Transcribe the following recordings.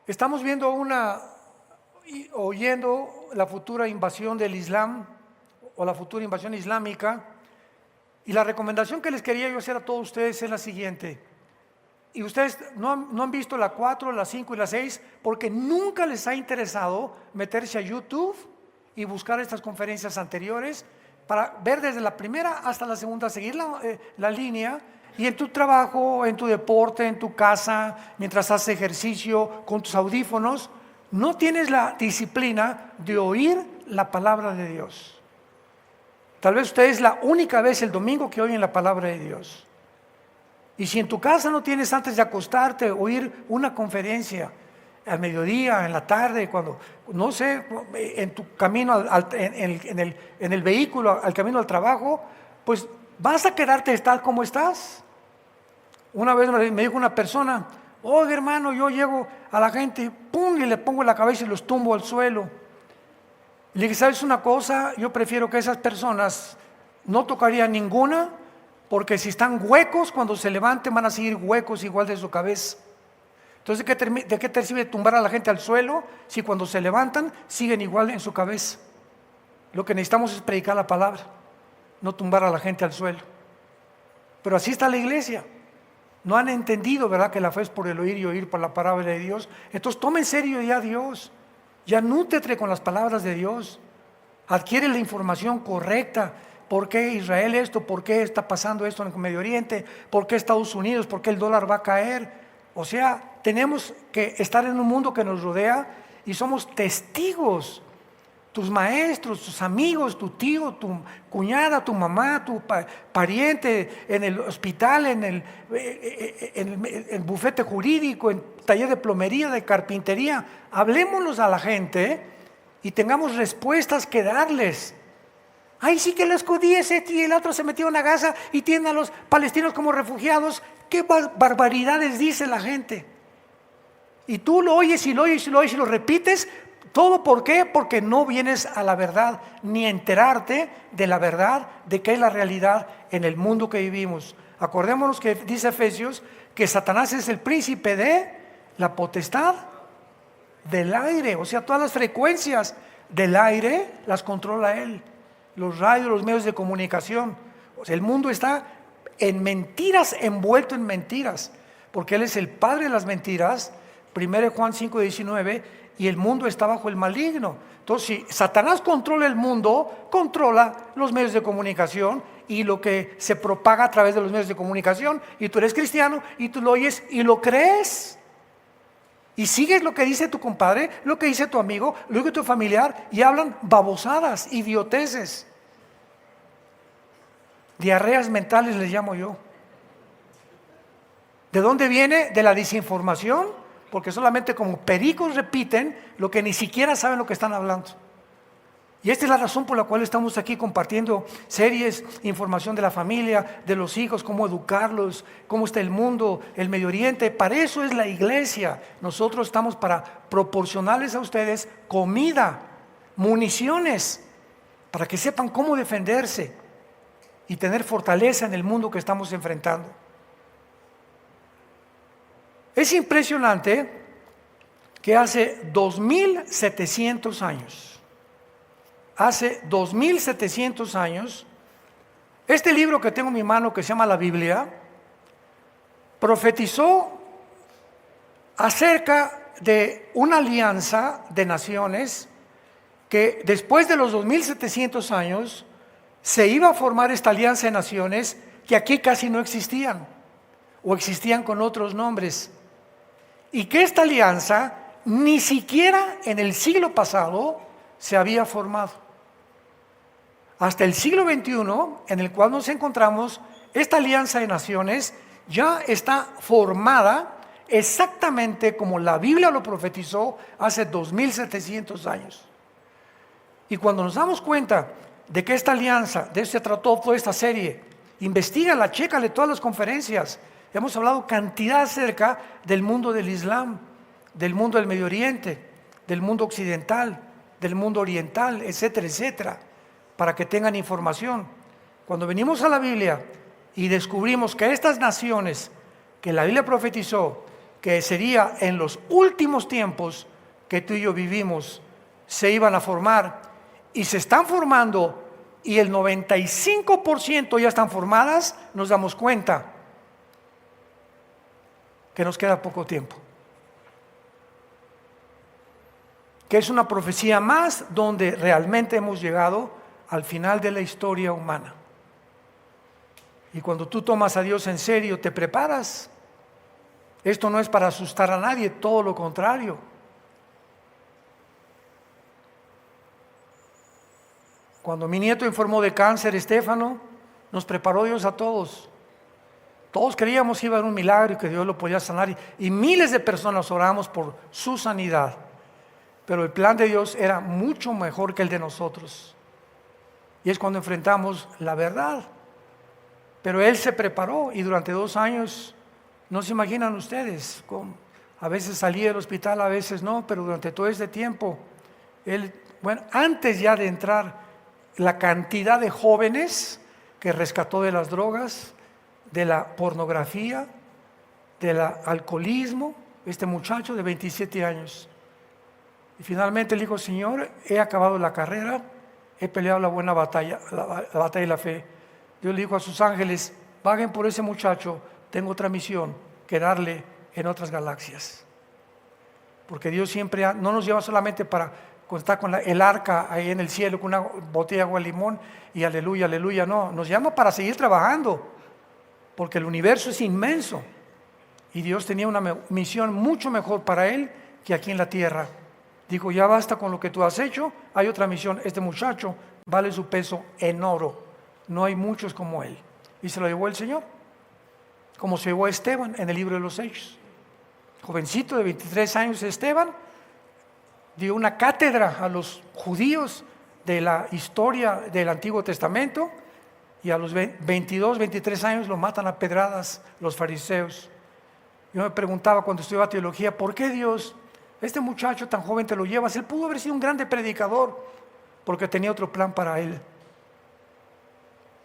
Estamos viendo oyendo la futura invasión del Islam o la futura invasión islámica, y la recomendación que les quería yo hacer a todos ustedes es la siguiente. Y ustedes no han visto la 4, la 5 y la 6 porque nunca les ha interesado meterse a YouTube y buscar estas conferencias anteriores para ver desde la primera hasta la segunda, seguir la línea, y en tu trabajo, en tu deporte, en tu casa, mientras haces ejercicio con tus audífonos, no tienes la disciplina de oír la palabra de Dios. Tal vez usted es la única vez el domingo que oyen la palabra de Dios. Y si en tu casa no tienes antes de acostarte oír una conferencia al mediodía, en la tarde, cuando, no sé, en tu camino, en el vehículo, al camino al trabajo, pues vas a quedarte tal como estás. Una vez me dijo una persona: oye hermano, yo llego a la gente, pum, y le pongo la cabeza y los tumbo al suelo. Le dije: ¿sabes una cosa? Yo prefiero que esas personas no tocarían ninguna, porque si están huecos, cuando se levanten van a seguir huecos igual de su cabeza. Entonces, ¿de qué te sirve tumbar a la gente al suelo si cuando se levantan siguen igual en su cabeza? Lo que necesitamos es predicar la palabra, no tumbar a la gente al suelo. Pero así está la iglesia. No han entendido, ¿verdad?, que la fe es por el oír y oír por la palabra de Dios. Entonces toma en serio ya a Dios. Ya nútrete con las palabras de Dios. Adquiere la información correcta. ¿Por qué Israel esto? ¿Por qué está pasando esto en el Medio Oriente? ¿Por qué Estados Unidos? ¿Por qué el dólar va a caer? O sea, tenemos que estar en un mundo que nos rodea y somos testigos. Tus maestros, tus amigos, tu tío, tu cuñada, tu mamá, tu pariente, en el hospital, en el bufete jurídico, en taller de plomería, de carpintería. Hablémonos a la gente y tengamos respuestas que darles. Ay, sí que los judíos y el otro se metió en la Gaza y tienen a los palestinos como refugiados. ¿Qué barbaridades dice la gente? Y tú lo oyes y lo oyes y lo oyes y lo repites. ¿Todo por qué? Porque no vienes a la verdad, ni a enterarte de la verdad, de qué es la realidad en el mundo que vivimos. Acordémonos que dice Efesios que Satanás es el príncipe de la potestad del aire. O sea, todas las frecuencias del aire las controla él. Los radios, los medios de comunicación. O sea, el mundo está en mentiras, envuelto en mentiras, porque él es el padre de las mentiras. 1 Juan 5:19, y el mundo está bajo el maligno. Entonces, si Satanás controla el mundo, controla los medios de comunicación y lo que se propaga a través de los medios de comunicación, y tú eres cristiano y tú lo oyes y lo crees. Y sigues lo que dice tu compadre, lo que dice tu amigo, lo que dice tu familiar, y hablan babosadas, idioteces. Diarreas mentales les llamo yo. ¿De dónde viene? De la desinformación. Porque solamente como pericos repiten lo que ni siquiera saben lo que están hablando. Y esta es la razón por la cual estamos aquí compartiendo series, información de la familia, de los hijos, cómo educarlos, cómo está el mundo, el Medio Oriente. Para eso es la iglesia. Nosotros estamos para proporcionarles a ustedes comida, municiones, para que sepan cómo defenderse y tener fortaleza en el mundo que estamos enfrentando. Es impresionante que hace 2700 años, este libro que tengo en mi mano, que se llama la Biblia, profetizó acerca de una alianza de naciones que después de los 2700 años se iba a formar esta alianza de naciones que aquí casi no existían o existían con otros nombres. Y que esta alianza ni siquiera en el siglo pasado se había formado. Hasta el siglo XXI, en el cual nos encontramos, esta alianza de naciones ya está formada exactamente como la Biblia lo profetizó hace 2700 años. Y cuando nos damos cuenta de que esta alianza, de eso se trató toda esta serie, investígala, chécale todas las conferencias. Hemos hablado cantidad acerca del mundo del Islam, del mundo del Medio Oriente, del mundo occidental, del mundo oriental, etcétera, etcétera, para que tengan información. Cuando venimos a la Biblia y descubrimos que estas naciones que la Biblia profetizó que sería en los últimos tiempos que tú y yo vivimos, se iban a formar y se están formando, y el 95% ya están formadas, nos damos cuenta que nos queda poco tiempo. Que es una profecía más donde realmente hemos llegado al final de la historia humana. Y cuando tú tomas a Dios en serio, te preparas. Esto no es para asustar a nadie, todo lo contrario. Cuando mi nieto informó de cáncer, Estefano, nos preparó Dios a todos. Todos creíamos que iba a haber un milagro y que Dios lo podía sanar. Y miles de personas oramos por su sanidad. Pero el plan de Dios era mucho mejor que el de nosotros. Y es cuando enfrentamos la verdad. Pero Él se preparó y durante 2 años, no se imaginan ustedes, a veces salía del hospital, a veces no, pero durante todo este tiempo, Él, antes ya de entrar, la cantidad de jóvenes que rescató de las drogas, de la pornografía, del alcoholismo, este muchacho de 27 años. Y finalmente él dijo: Señor, he acabado la carrera, he peleado la buena batalla, la batalla de la fe. Dios le dijo a sus ángeles: vayan por ese muchacho, tengo otra misión que darle en otras galaxias. Porque Dios siempre no nos lleva solamente para estar con el arca ahí en el cielo con una botella de agua de limón y aleluya, aleluya, no, nos llama para seguir trabajando, porque el universo es inmenso y Dios tenía una misión mucho mejor para él que aquí en la tierra. Dijo: ya basta con lo que tú has hecho, hay otra misión. Este muchacho vale su peso en oro, no hay muchos como él. Y se lo llevó el Señor, como se llevó a Esteban en el libro de los Hechos. Jovencito de 23 años, Esteban dio una cátedra a los judíos de la historia del Antiguo Testamento, y a los 22, 23 años lo matan a pedradas los fariseos. Yo me preguntaba cuando estudiaba teología: ¿por qué Dios, este muchacho tan joven, te lo llevas? Él pudo haber sido un grande predicador, porque tenía otro plan para él.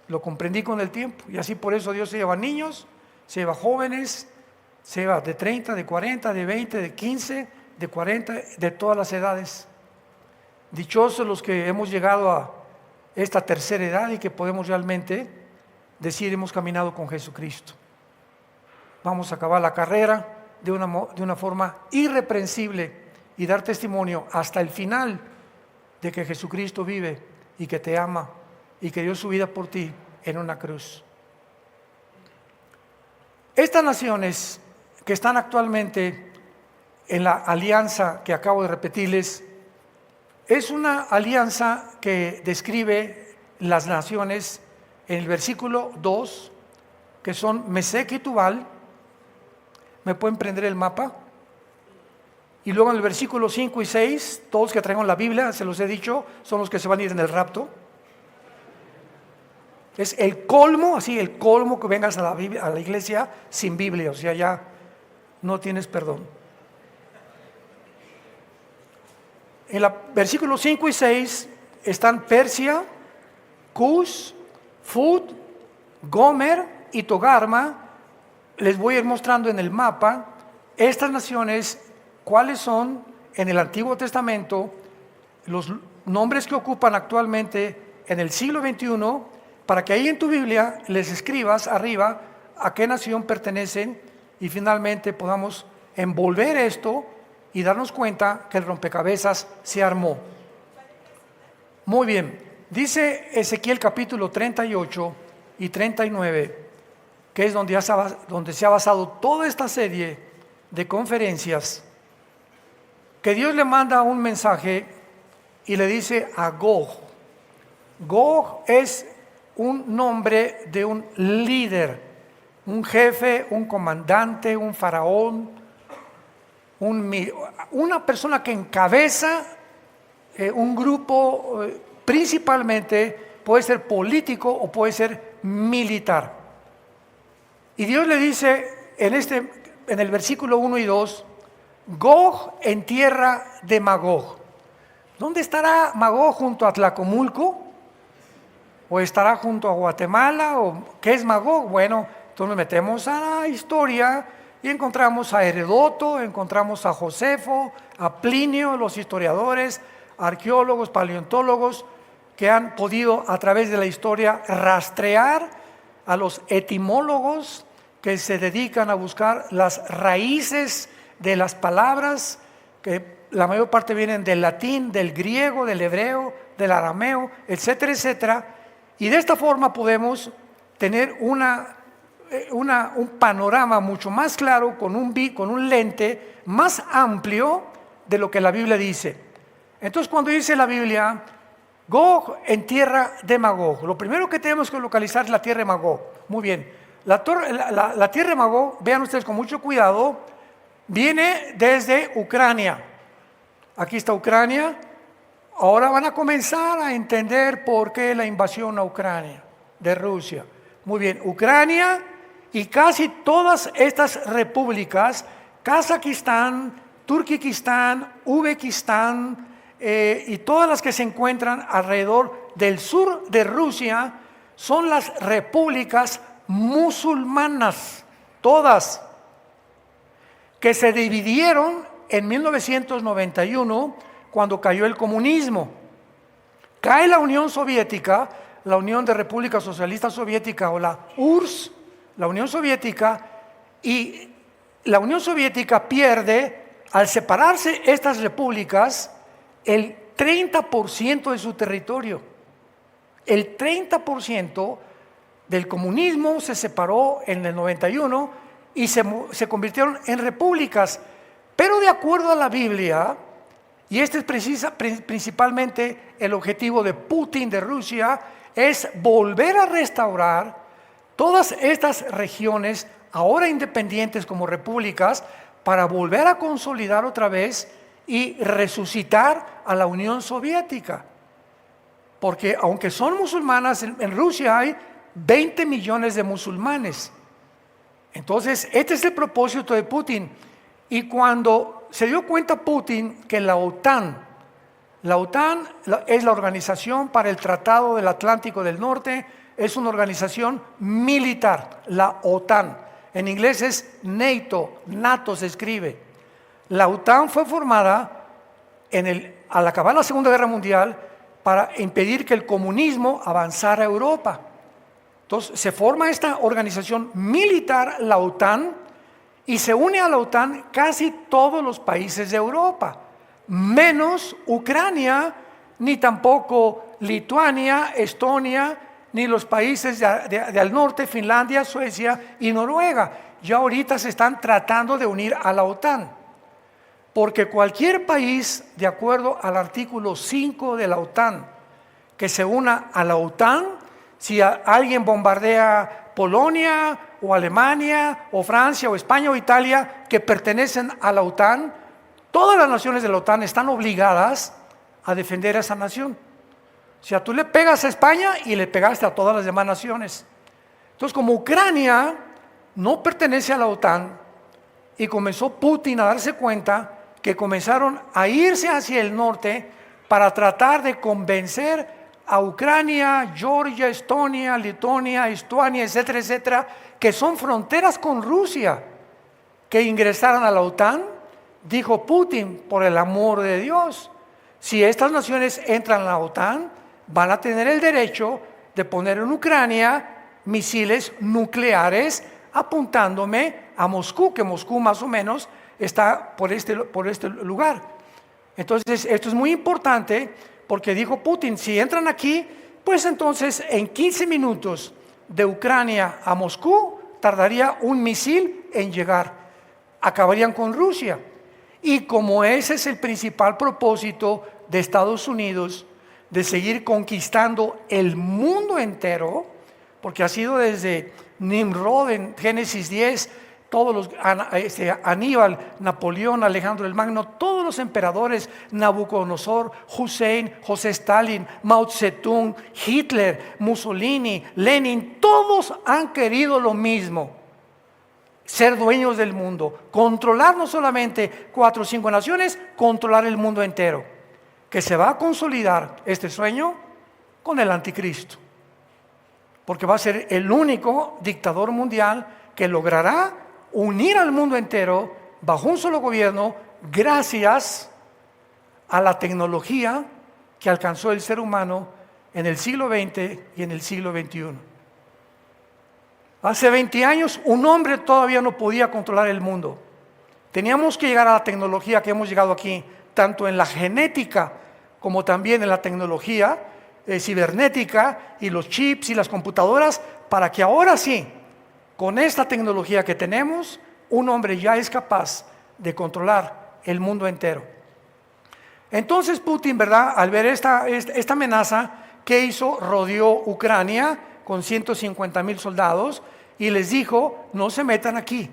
Lo comprendí con el tiempo, y así por eso Dios se lleva niños, se lleva jóvenes, se lleva de 30, de 40, de 20, de 15, de 40, de todas las edades. Dichosos los que hemos llegado a esta tercera edad y que podemos realmente decir: hemos caminado con Jesucristo. Vamos a acabar la carrera de una forma irreprensible y dar testimonio hasta el final de que Jesucristo vive y que te ama y que dio su vida por ti en una cruz. Estas naciones que están actualmente en la alianza que acabo de repetirles, es una alianza que describe las naciones en el versículo 2, que son Mesec y Tubal. ¿Me pueden prender el mapa? Y luego en el versículo 5 y 6, todos que traigan la Biblia, se los he dicho, son los que se van a ir en el rapto. Es el colmo, así el colmo, que vengas a la iglesia sin Biblia, o sea, ya no tienes perdón. En los versículos 5 y 6 están Persia, Cus, Fud, Gomer y Togarma. Les voy a ir mostrando en el mapa estas naciones, cuáles son en el Antiguo Testamento, los nombres que ocupan actualmente en el siglo XXI, para que ahí en tu Biblia les escribas arriba a qué nación pertenecen y finalmente podamos envolver esto y darnos cuenta que el rompecabezas se armó. Muy bien, dice Ezequiel capítulo 38 y 39, que es donde se ha basado toda esta serie de conferencias, que Dios le manda un mensaje y le dice a Gog. Gog es un nombre de un líder, un jefe, un comandante, un faraón, una persona que encabeza un grupo, principalmente puede ser político o puede ser militar. Y Dios le dice en el versículo 1 y 2, Gog en tierra de Magog. ¿Dónde estará Magog? ¿Junto a Tlacomulco? ¿O estará junto a Guatemala? ¿O qué es Magog? Bueno, entonces nos metemos a la historia y encontramos a Herodoto, encontramos a Josefo, a Plinio, los historiadores, arqueólogos, paleontólogos, que han podido a través de la historia rastrear a los etimólogos que se dedican a buscar las raíces de las palabras, que la mayor parte vienen del latín, del griego, del hebreo, del arameo, etcétera, etcétera. Y de esta forma podemos tener un panorama mucho más claro con un lente más amplio de lo que la Biblia dice. Entonces, cuando dice la Biblia, Gog en tierra de Magog, lo primero que tenemos que localizar es la tierra de Magog. Muy bien, la tierra de Magog, vean ustedes con mucho cuidado, viene desde Ucrania. Aquí está Ucrania. Ahora van a comenzar a entender por qué la invasión a Ucrania de Rusia. Muy bien, Ucrania y casi todas estas repúblicas, Kazajistán, Turkmenistán, Uzbekistán, y todas las que se encuentran alrededor del sur de Rusia, son las repúblicas musulmanas, todas, que se dividieron en 1991 cuando cayó el comunismo. Cae la Unión Soviética, la Unión de Repúblicas Socialistas Soviética, o la URSS, la Unión Soviética, y la Unión Soviética pierde, al separarse estas repúblicas, el 30% de su territorio. El 30% del comunismo se separó en el 91 y se convirtieron en repúblicas. Pero de acuerdo a la Biblia, y este es principalmente el objetivo de Putin, de Rusia, es volver a restaurar todas estas regiones, ahora independientes como repúblicas, para volver a consolidar otra vez y resucitar a la Unión Soviética. Porque aunque son musulmanas, en Rusia hay 20 millones de musulmanes. Entonces, este es el propósito de Putin. Y cuando se dio cuenta Putin que la OTAN es la Organización para el Tratado del Atlántico del Norte, es una organización militar, la OTAN. En inglés es NATO se escribe. La OTAN fue formada al acabar la Segunda Guerra Mundial para impedir que el comunismo avanzara a Europa. Entonces se forma esta organización militar, la OTAN, y se une a la OTAN casi todos los países de Europa, menos Ucrania, ni tampoco Lituania, Estonia, ni los países del norte, Finlandia, Suecia y Noruega. Ya ahorita se están tratando de unir a la OTAN. Porque cualquier país, de acuerdo al artículo 5 de la OTAN, que se una a la OTAN, si alguien bombardea Polonia o Alemania o Francia o España o Italia que pertenecen a la OTAN, todas las naciones de la OTAN están obligadas a defender a esa nación. O sea, tú le pegas a España y le pegaste a todas las demás naciones. Entonces, como Ucrania no pertenece a la OTAN y comenzó Putin a darse cuenta que comenzaron a irse hacia el norte para tratar de convencer a Ucrania, Georgia, Estonia, Lituania, Estonia, etcétera, etcétera, que son fronteras con Rusia, que ingresaran a la OTAN, dijo Putin, por el amor de Dios, si estas naciones entran a la OTAN, van a tener el derecho de poner en Ucrania misiles nucleares apuntándome a Moscú, que Moscú más o menos está por este lugar. Entonces, esto es muy importante porque dijo Putin, si entran aquí, pues entonces en 15 minutos de Ucrania a Moscú tardaría un misil en llegar. Acabarían con Rusia. Y como ese es el principal propósito de Estados Unidos, de seguir conquistando el mundo entero, porque ha sido desde Nimrod en Génesis 10, todos los Aníbal, Napoleón, Alejandro el Magno, todos los emperadores, Nabucodonosor, Hussein, José Stalin, Mao Zedong, Hitler, Mussolini, Lenin, todos han querido lo mismo: ser dueños del mundo, controlar no solamente 4 o 5 naciones, controlar el mundo entero, que se va a consolidar este sueño con el anticristo, porque va a ser el único dictador mundial que logrará unir al mundo entero bajo un solo gobierno gracias a la tecnología que alcanzó el ser humano en el siglo XX y en el siglo XXI. Hace 20 años un hombre todavía no podía controlar el mundo. Teníamos que llegar a la tecnología que hemos llegado aquí, tanto en la genética como también en la tecnología cibernética y los chips y las computadoras, para que ahora sí, con esta tecnología que tenemos, un hombre ya es capaz de controlar el mundo entero. Entonces Putin, ¿verdad?, al ver esta amenaza, ¿qué hizo? Rodeó Ucrania con 150,000 soldados y les dijo: no se metan aquí,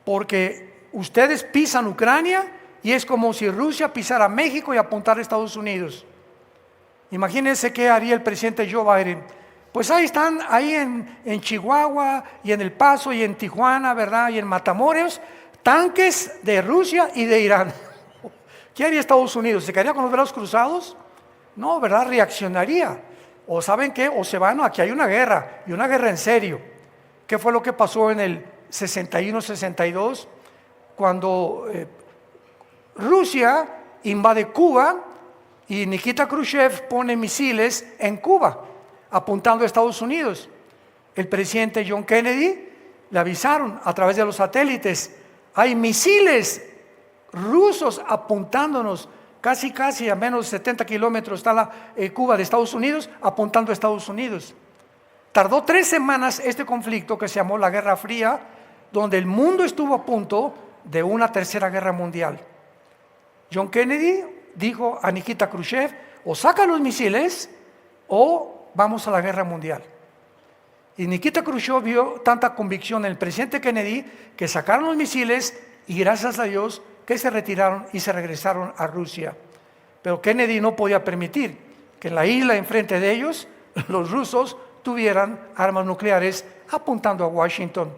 porque ustedes pisan Ucrania y es como si Rusia pisara México y apuntara a Estados Unidos. Imagínense qué haría el presidente Joe Biden. Pues ahí están, ahí en Chihuahua y en El Paso y en Tijuana, ¿verdad?, y en Matamoros, tanques de Rusia y de Irán. ¿Qué haría Estados Unidos? ¿Se quedaría con los brazos cruzados? No, ¿verdad? Reaccionaría. O ¿saben qué? O se van, aquí hay una guerra, y una guerra en serio. ¿Qué fue lo que pasó en el 61-62? Cuando Rusia invade Cuba y Nikita Khrushchev pone misiles en Cuba, apuntando a Estados Unidos. El presidente John Kennedy le avisaron a través de los satélites: hay misiles rusos apuntándonos, casi a menos de 70 kilómetros está Cuba de Estados Unidos, apuntando a Estados Unidos. Tardó 3 semanas este conflicto que se llamó la Guerra Fría, donde el mundo estuvo a punto de una tercera guerra mundial. John Kennedy dijo a Nikita Khrushchev: o saca los misiles o vamos a la guerra mundial. Y Nikita Khrushchev vio tanta convicción en el presidente Kennedy que sacaron los misiles y gracias a Dios que se retiraron y se regresaron a Rusia. Pero Kennedy no podía permitir que en la isla enfrente de ellos los rusos tuvieran armas nucleares apuntando a Washington.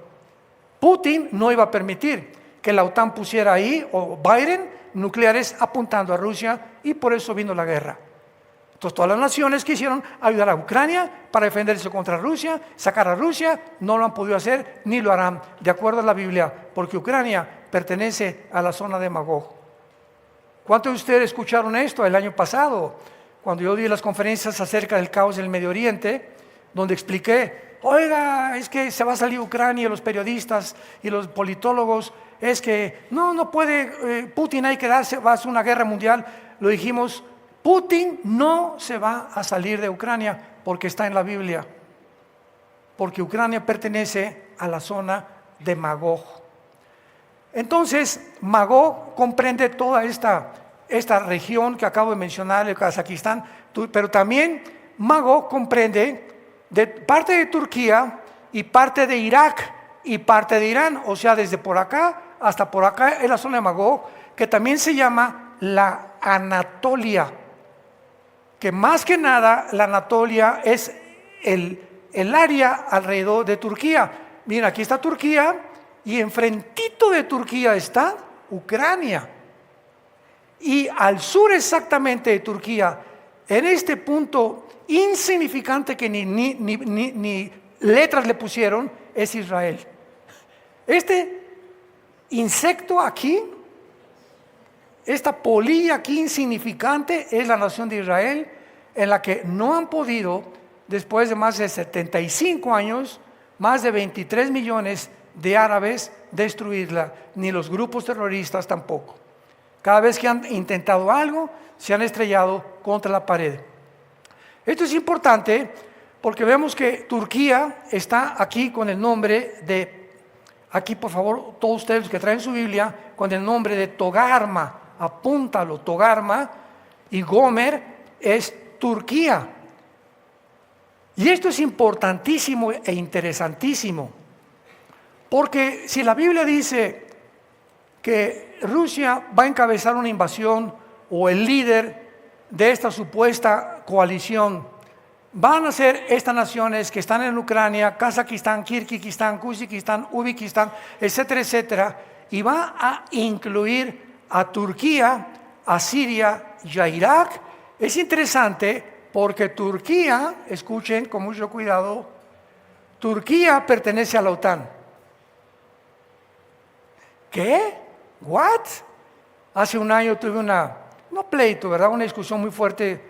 Putin no iba a permitir que la OTAN pusiera ahí, o Biden, nucleares apuntando a Rusia, y por eso vino la guerra. Entonces todas las naciones quisieron ayudar a Ucrania para defenderse contra Rusia, sacar a Rusia, no lo han podido hacer ni lo harán, de acuerdo a la Biblia, porque Ucrania pertenece a la zona de Magog. ¿Cuántos de ustedes escucharon esto el año pasado, cuando yo di las conferencias acerca del caos del Medio Oriente, donde expliqué: oiga, es que se va a salir Ucrania, los periodistas y los politólogos, es que no puede, Putin hay que darse, va a ser una guerra mundial? Lo dijimos: Putin no se va a salir de Ucrania porque está en la Biblia, porque Ucrania pertenece a la zona de Magog. Entonces, Magog comprende toda esta región que acabo de mencionar, el Kazajistán, pero también Magog comprende parte de Turquía y parte de Irak y parte de Irán, o sea, desde por acá hasta por acá es la zona de Magog, que también se llama la Anatolia, que más que nada la Anatolia es el área alrededor de Turquía. Miren, aquí está Turquía y enfrentito de Turquía está Ucrania. Y al sur exactamente de Turquía, en este punto insignificante que ni letras le pusieron, es Israel. Este insecto aquí, esta polilla aquí insignificante, es la nación de Israel, en la que no han podido, después de más de 75 años, más de 23 millones de árabes destruirla, ni los grupos terroristas tampoco. Cada vez que han intentado algo, se han estrellado contra la pared. Esto es importante porque vemos que Turquía está aquí con el nombre de, aquí por favor, todos ustedes que traen su Biblia, con el nombre de Togarma, apúntalo, Togarma, y Gomer es Turquía. Y esto es importantísimo e interesantísimo, porque si la Biblia dice que Rusia va a encabezar una invasión, o el líder de esta supuesta coalición van a ser estas naciones que están en Ucrania, Kazajistán, Kirguistán, Kuzbekistán, Uzbekistán, etcétera, etcétera, y va a incluir a Turquía, a Siria y a Irak. Es interesante porque Turquía, escuchen con mucho cuidado, Turquía pertenece a la OTAN. ¿Qué? ¿What? Hace un año tuve no pleito, ¿verdad? Una discusión muy fuerte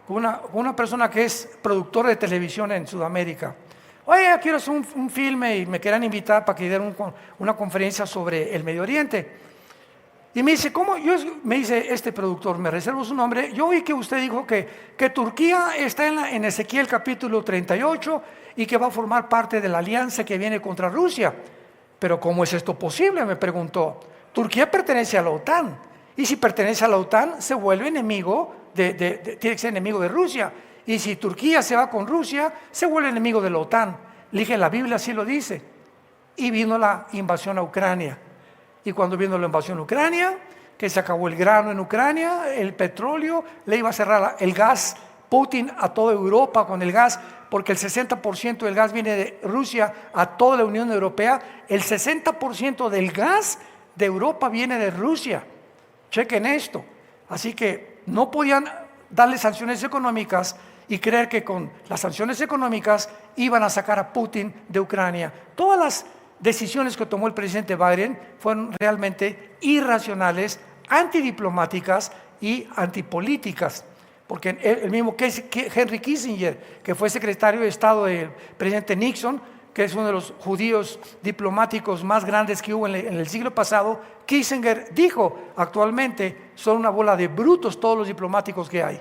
con una persona que es productor de televisión en Sudamérica. Oye, quiero hacer un filme y me querían invitar para que diera una conferencia sobre el Medio Oriente. Y me dice, ¿cómo? Me dice este productor, me reservo su nombre, yo oí que usted dijo que Turquía está en Ezequiel capítulo 38 y que va a formar parte de la alianza que viene contra Rusia. Pero ¿cómo es esto posible?, me preguntó. Turquía pertenece a la OTAN, y si pertenece a la OTAN se vuelve enemigo, tiene que ser enemigo de Rusia. Y si Turquía se va con Rusia, se vuelve enemigo de la OTAN. Le dije, la Biblia así lo dice. Y vino la invasión a Ucrania. Y cuando vino la invasión a Ucrania, que se acabó el grano en Ucrania, el petróleo, le iba a cerrar el gas, Putin, a toda Europa con el gas, porque el 60% del gas viene de Rusia a toda la Unión Europea. El 60% del gas de Europa viene de Rusia. Chequen esto. Así que no podían darle sanciones económicas y creer que con las sanciones económicas iban a sacar a Putin de Ucrania. Todas las decisiones que tomó el presidente Biden fueron realmente irracionales, antidiplomáticas y antipolíticas. Porque el mismo Henry Kissinger, que fue secretario de Estado del presidente Nixon, que es uno de los judíos diplomáticos más grandes que hubo en el siglo pasado, Kissinger dijo, actualmente son una bola de brutos todos los diplomáticos que hay.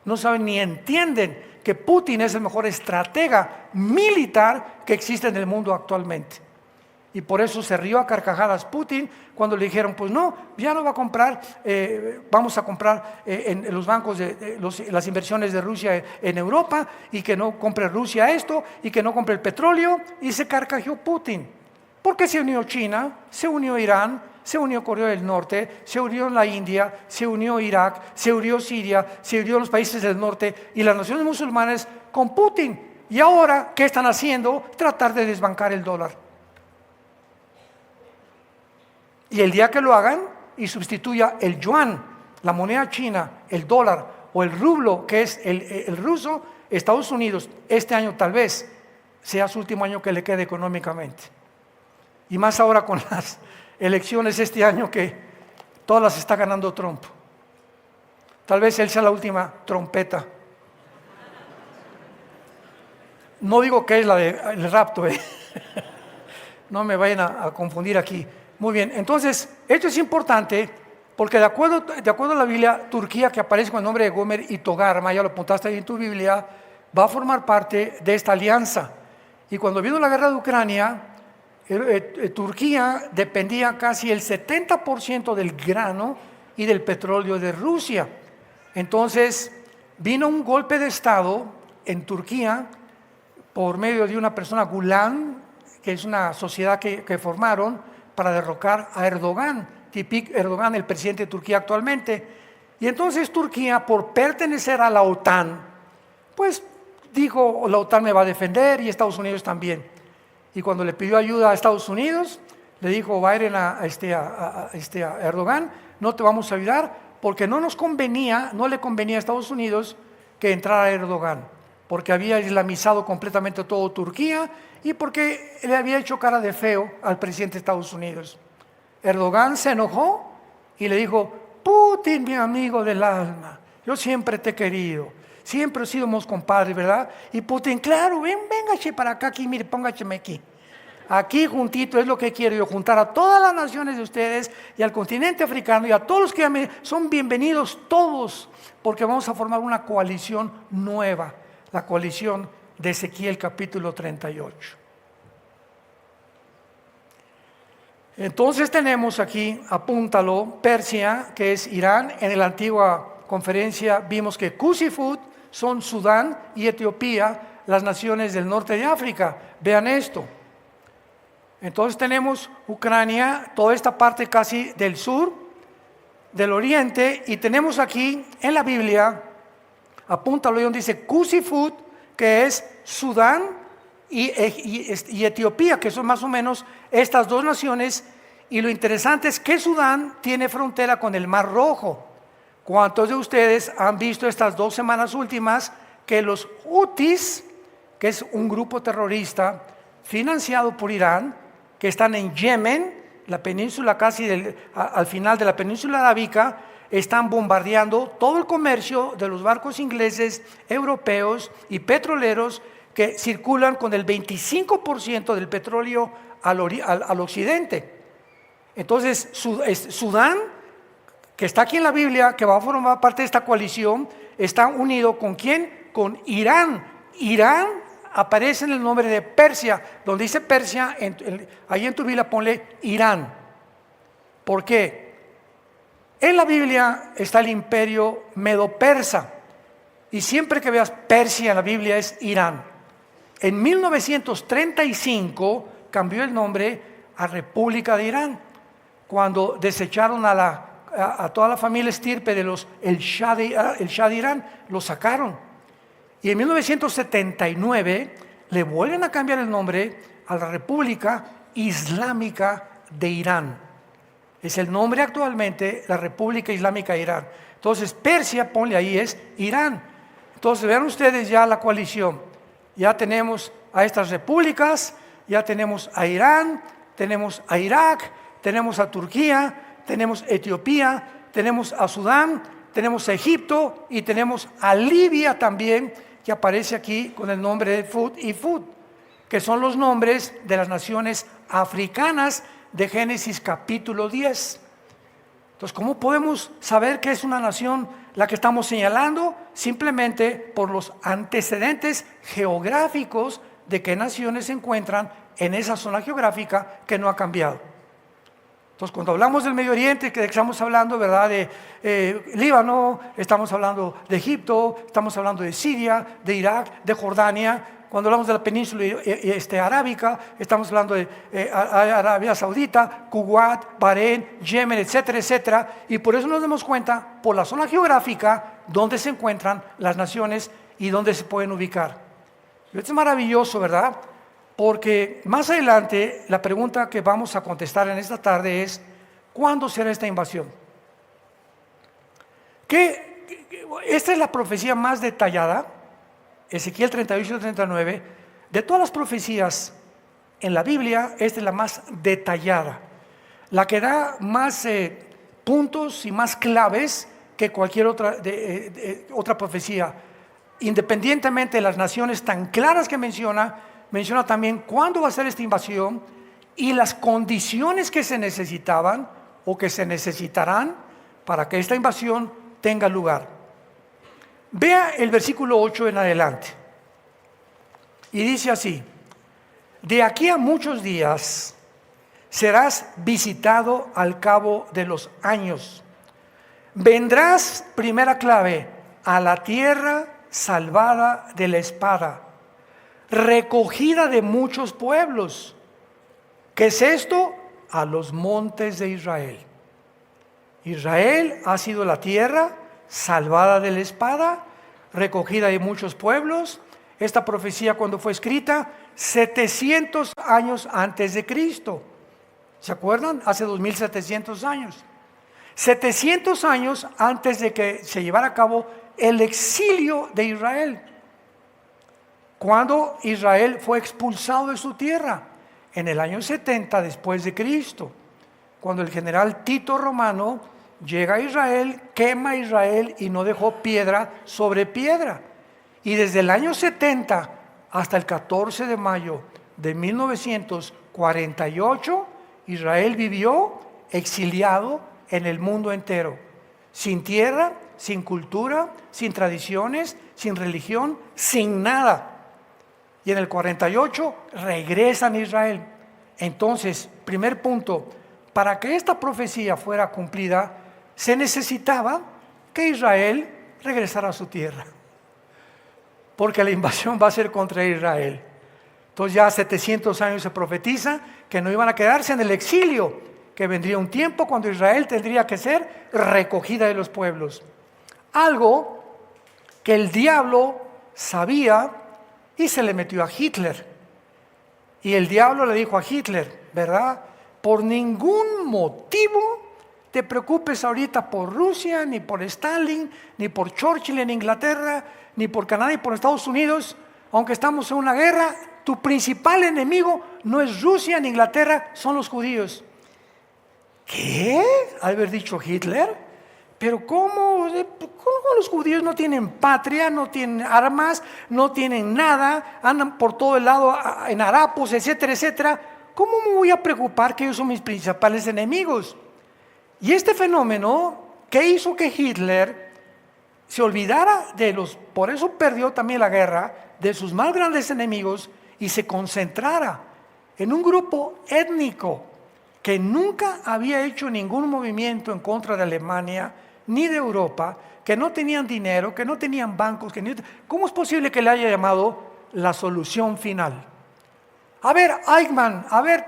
No saben ni entienden que Putin es el mejor estratega militar que existe en el mundo actualmente. Y por eso se rió a carcajadas Putin cuando le dijeron, pues no, ya no va a comprar, vamos a comprar en los bancos las inversiones de Rusia en Europa, y que no compre Rusia esto, y que no compre el petróleo, y se carcajeó Putin. Porque se unió China, se unió Irán, se unió Corea del Norte, se unió la India, se unió Irak, se unió Siria, se unió los países del norte y las naciones musulmanas con Putin. Y ahora, ¿qué están haciendo? Tratar de desbancar el dólar. Y el día que lo hagan y sustituya el yuan, la moneda china, el dólar o el rublo, que es el ruso, Estados Unidos, este año tal vez sea su último año que le quede económicamente. Y más ahora con las elecciones este año, que todas las está ganando Trump. Tal vez él sea la última trompeta. No digo que es la del rapto, no me vayan a confundir aquí. Muy bien, entonces, esto es importante porque de acuerdo a la Biblia, Turquía, que aparece con el nombre de Gomer y Togarma, ya lo apuntaste ahí en tu Biblia, va a formar parte de esta alianza. Y cuando vino la guerra de Ucrania, Turquía dependía casi el 70% del grano y del petróleo de Rusia. Entonces, vino un golpe de Estado en Turquía por medio de una persona, Gulen, que es una sociedad que formaron para derrocar a Erdogan, Erdogan, el presidente de Turquía actualmente. Y entonces Turquía, por pertenecer a la OTAN, pues dijo, la OTAN me va a defender y Estados Unidos también. Y cuando le pidió ayuda a Estados Unidos, le dijo Biden a Erdogan, no te vamos a ayudar porque no le convenía a Estados Unidos que entrara Erdogan, porque había islamizado completamente todo Turquía y porque le había hecho cara de feo al presidente de Estados Unidos. Erdogan se enojó y le dijo, Putin, mi amigo del alma, yo siempre te he querido, siempre hemos compadres, ¿verdad? Y Putin, claro, véngase para acá, aquí, mire, póngase aquí. Aquí juntito es lo que quiero yo, juntar a todas las naciones de ustedes y al continente africano y a todos los que son bienvenidos todos, porque vamos a formar una coalición nueva, la coalición de Ezequiel capítulo 38. Entonces tenemos aquí, apúntalo, Persia, que es Irán. En la antigua conferencia vimos que Cusifut son Sudán y Etiopía, las naciones del norte de África. Vean esto. Entonces tenemos Ucrania, toda esta parte casi del sur, del oriente, y tenemos aquí en la Biblia, apúntalo, donde dice Cusifut, que es Sudán y Etiopía, que son más o menos estas dos naciones. Y lo interesante es que Sudán tiene frontera con el Mar Rojo. ¿Cuántos de ustedes han visto estas 2 semanas últimas que los Houthis, que es un grupo terrorista financiado por Irán, que están en Yemen, la península casi al final de la península arábica, están bombardeando todo el comercio de los barcos ingleses, europeos y petroleros que circulan con el 25% del petróleo al occidente. Entonces, Sudán, que está aquí en la Biblia, que va a formar parte de esta coalición, está unido ¿con quién? Con Irán. Irán aparece en el nombre de Persia. Donde dice Persia, ahí en tu Biblia ponle Irán. ¿Por qué? En la Biblia está el imperio medo-persa, y siempre que veas Persia en la Biblia es Irán. En 1935 cambió el nombre a República de Irán, cuando desecharon a toda la familia estirpe de el Shah de Irán, lo sacaron. Y en 1979 le vuelven a cambiar el nombre a la República Islámica de Irán. Es el nombre actualmente, la República Islámica de Irán. Entonces, Persia, ponle ahí, es Irán. Entonces, vean ustedes ya la coalición. Ya tenemos a estas repúblicas, ya tenemos a Irán, tenemos a Irak, tenemos a Turquía, tenemos Etiopía, tenemos a Sudán, tenemos a Egipto y tenemos a Libia también, que aparece aquí con el nombre de Fud y Fud, que son los nombres de las naciones africanas de Génesis capítulo 10. Entonces, ¿cómo podemos saber que es una nación la que estamos señalando? Simplemente por los antecedentes geográficos de qué naciones se encuentran en esa zona geográfica que no ha cambiado. Entonces, cuando hablamos del Medio Oriente, que estamos hablando, ¿verdad?, de Líbano, estamos hablando de Egipto, estamos hablando de Siria, de Irak, de Jordania. Cuando hablamos de la península arábica, estamos hablando de Arabia Saudita, Kuwait, Bahrein, Yemen, etcétera, etcétera. Y por eso nos damos cuenta, por la zona geográfica, dónde se encuentran las naciones y dónde se pueden ubicar. Esto es maravilloso, ¿verdad? Porque más adelante, la pregunta que vamos a contestar en esta tarde es: ¿cuándo será esta invasión? Esta es la profecía más detallada, Ezequiel 38 y 39, de todas las profecías en la Biblia. Esta es la más detallada, la que da más puntos y más claves que cualquier otra profecía. Independientemente de las naciones tan claras que menciona también cuándo va a ser esta invasión y las condiciones que se necesitaban o que se necesitarán para que esta invasión tenga lugar. Vea el versículo 8 en adelante. Y dice así: de aquí a muchos días serás visitado al cabo de los años. Vendrás, primera clave, a la tierra salvada de la espada, recogida de muchos pueblos. ¿Qué es esto? A los montes de Israel. Israel ha sido la tierra salvada de la espada, recogida de muchos pueblos. Esta profecía, cuando fue escrita, 700 años antes de Cristo. ¿Se acuerdan? Hace 2700 años. 700 años antes de que se llevara a cabo el exilio de Israel. Cuando Israel fue expulsado de su tierra, en el año 70 después de Cristo, cuando el general Tito Romano llega a Israel, quema a Israel y no dejó piedra sobre piedra. Y desde el año 70 hasta el 14 de mayo de 1948, Israel vivió exiliado en el mundo entero, sin tierra, sin cultura, sin tradiciones, sin religión, sin nada. Y en el 48 regresan a Israel. Entonces, primer punto, para que esta profecía fuera cumplida, se necesitaba que Israel regresara a su tierra, porque la invasión va a ser contra Israel. Entonces ya 700 años se profetiza que no iban a quedarse en el exilio, que vendría un tiempo cuando Israel tendría que ser recogida de los pueblos. Algo que el diablo sabía y se le metió a Hitler. Y el diablo le dijo a Hitler, ¿verdad?, por ningún motivo te preocupes ahorita por Rusia, ni por Stalin, ni por Churchill en Inglaterra, ni por Canadá, ni por Estados Unidos. Aunque estamos en una guerra, tu principal enemigo no es Rusia ni Inglaterra, son los judíos. ¿qué? Haber dicho Hitler. Pero ¿cómo los judíos no tienen patria, no tienen armas, no tienen nada, andan por todo el lado en harapos, etcétera, etcétera? ¿Cómo me voy a preocupar que ellos son mis principales enemigos? Y este fenómeno que hizo que Hitler se olvidara por eso perdió también la guerra, de sus más grandes enemigos, y se concentrara en un grupo étnico que nunca había hecho ningún movimiento en contra de Alemania ni de Europa, que no tenían dinero, que no tenían bancos. ¿Cómo es posible que le haya llamado la solución final? A ver, Eichmann, a ver,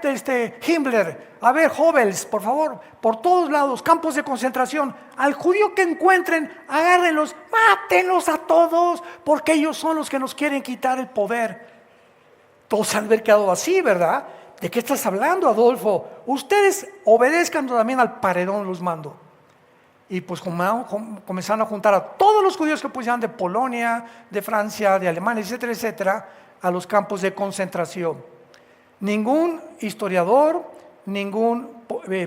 Himmler, a ver, Goebbels, por favor, por todos lados, campos de concentración. Al judío que encuentren, agárrenlos, mátenlos a todos, porque ellos son los que nos quieren quitar el poder. Todos han de haber quedado así, ¿verdad? ¿De qué estás hablando, Adolfo? Ustedes obedezcan también al paredón, los mando. Y pues comenzaron a juntar a todos los judíos que pusieran de Polonia, de Francia, de Alemania, etcétera, etcétera, a los campos de concentración. Ningún historiador, ningún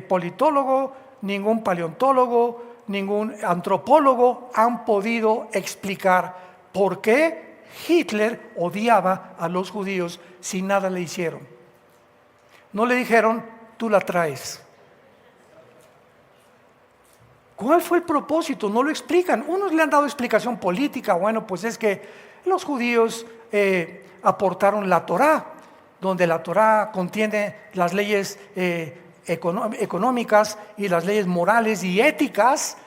politólogo, ningún paleontólogo, ningún antropólogo han podido explicar por qué Hitler odiaba a los judíos si nada le hicieron. No le dijeron, tú la traes. ¿Cuál fue el propósito? No lo explican. Unos le han dado explicación política. Bueno, pues es que los judíos aportaron la Torá, donde la Torá contiene las leyes económicas y las leyes morales y éticas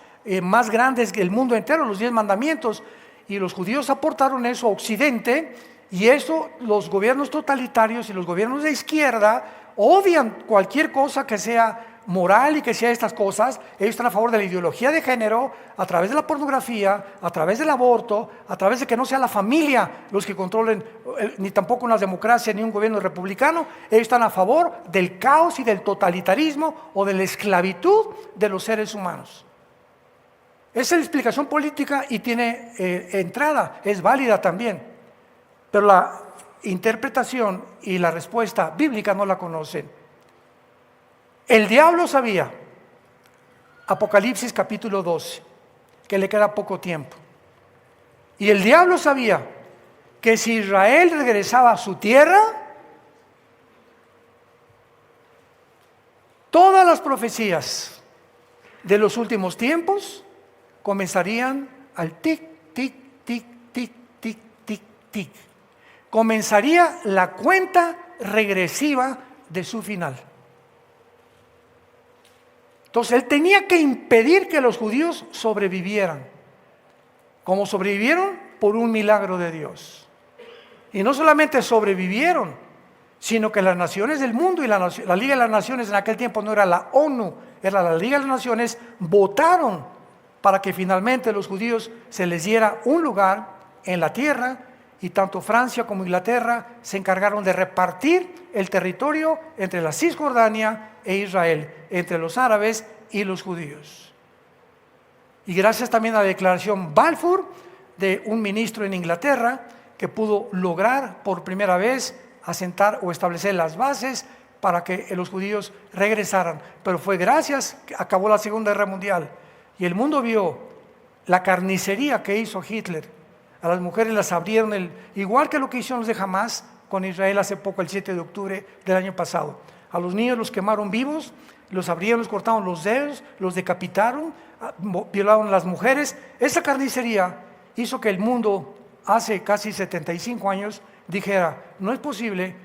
más grandes que el mundo entero, los 10 mandamientos. Y los judíos aportaron eso a Occidente, y eso los gobiernos totalitarios y los gobiernos de izquierda odian cualquier cosa que sea moral y que sea estas cosas. Ellos están a favor de la ideología de género, a través de la pornografía, a través del aborto, a través de que no sea la familia los que controlen, ni tampoco una democracia ni un gobierno republicano. Ellos están a favor del caos y del totalitarismo o de la esclavitud de los seres humanos. Esa es la explicación política y tiene entrada, es válida también, pero la interpretación y la respuesta bíblica no la conocen. El diablo sabía, Apocalipsis capítulo 12, que le queda poco tiempo. Y el diablo sabía que si Israel regresaba a su tierra, todas las profecías de los últimos tiempos comenzarían al tic, tic, tic, tic, tic, tic, tic. Comenzaría la cuenta regresiva de su final. Entonces él tenía que impedir que los judíos sobrevivieran. ¿Cómo sobrevivieron? Por un milagro de Dios. Y no solamente sobrevivieron, sino que las naciones del mundo y la Liga de las Naciones, en aquel tiempo no era la ONU, era la Liga de las Naciones, votaron para que finalmente los judíos se les diera un lugar en la tierra, y tanto Francia como Inglaterra se encargaron de repartir el territorio entre la Cisjordania e Israel, entre los árabes y los judíos. Y gracias también a la declaración Balfour de un ministro en Inglaterra que pudo lograr por primera vez asentar o establecer las bases para que los judíos regresaran. Pero fue gracias que acabó la Segunda Guerra Mundial y el mundo vio la carnicería que hizo Hitler. A las mujeres las abrieron, igual que lo que hicieron los de Hamás con Israel hace poco, el 7 de octubre del año pasado. A los niños los quemaron vivos, los abrieron, los cortaron los dedos, los decapitaron, violaron a las mujeres. Esa carnicería hizo que el mundo hace casi 75 años dijera, no es posible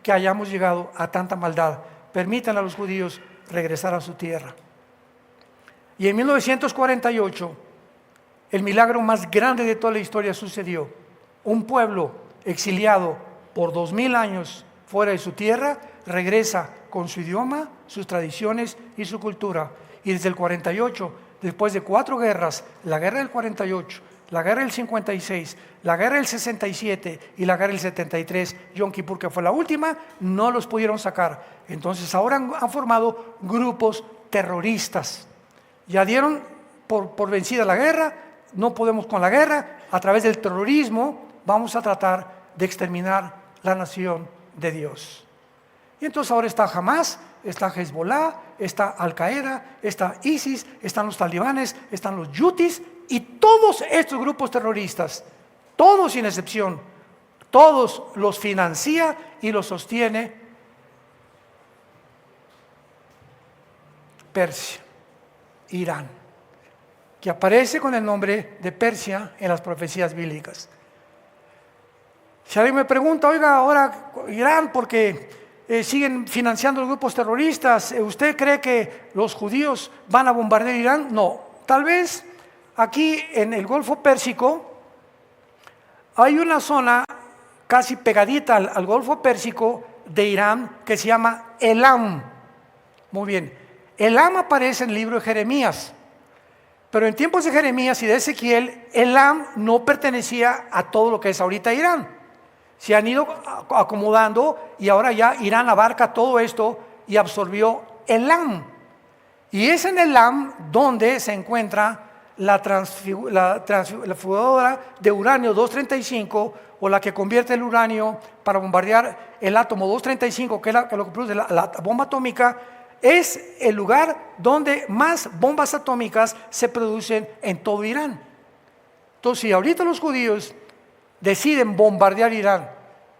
que hayamos llegado a tanta maldad. Permitan a los judíos regresar a su tierra. Y en 1948, el milagro más grande de toda la historia sucedió. Un pueblo exiliado por 2000 años fuera de su tierra regresa con su idioma, sus tradiciones y su cultura. Y desde el 48, después de 4 guerras, la guerra del 48, la guerra del 56, la guerra del 67 y la guerra del 73, Yom Kippur, que fue la última, no los pudieron sacar. Entonces ahora han formado grupos terroristas. Ya dieron por vencida la guerra, no podemos con la guerra, a través del terrorismo vamos a tratar de exterminar la nación de Dios. Y entonces ahora está Hamas, está Hezbollah, está Al-Qaeda, está ISIS, están los talibanes, están los yutis, y todos estos grupos terroristas, todos sin excepción, todos los financia y los sostiene Persia, Irán, que aparece con el nombre de Persia en las profecías bíblicas. Si alguien me pregunta, oiga, ahora Irán, porque siguen financiando los grupos terroristas, ¿usted cree que los judíos van a bombardear Irán? No, tal vez aquí en el Golfo Pérsico hay una zona casi pegadita al Golfo Pérsico de Irán que se llama Elam. Muy bien, Elam aparece en el libro de Jeremías, pero en tiempos de Jeremías y de Ezequiel, Elam no pertenecía a todo lo que es ahorita Irán. Se han ido acomodando y ahora ya Irán abarca todo esto y absorbió Elam. Y es en Elam donde se encuentra la transformadora de uranio 235, o la que convierte el uranio para bombardear el átomo 235, que es lo que produce la bomba atómica. Es el lugar donde más bombas atómicas se producen en todo Irán. Entonces, si ahorita los judíos deciden bombardear Irán,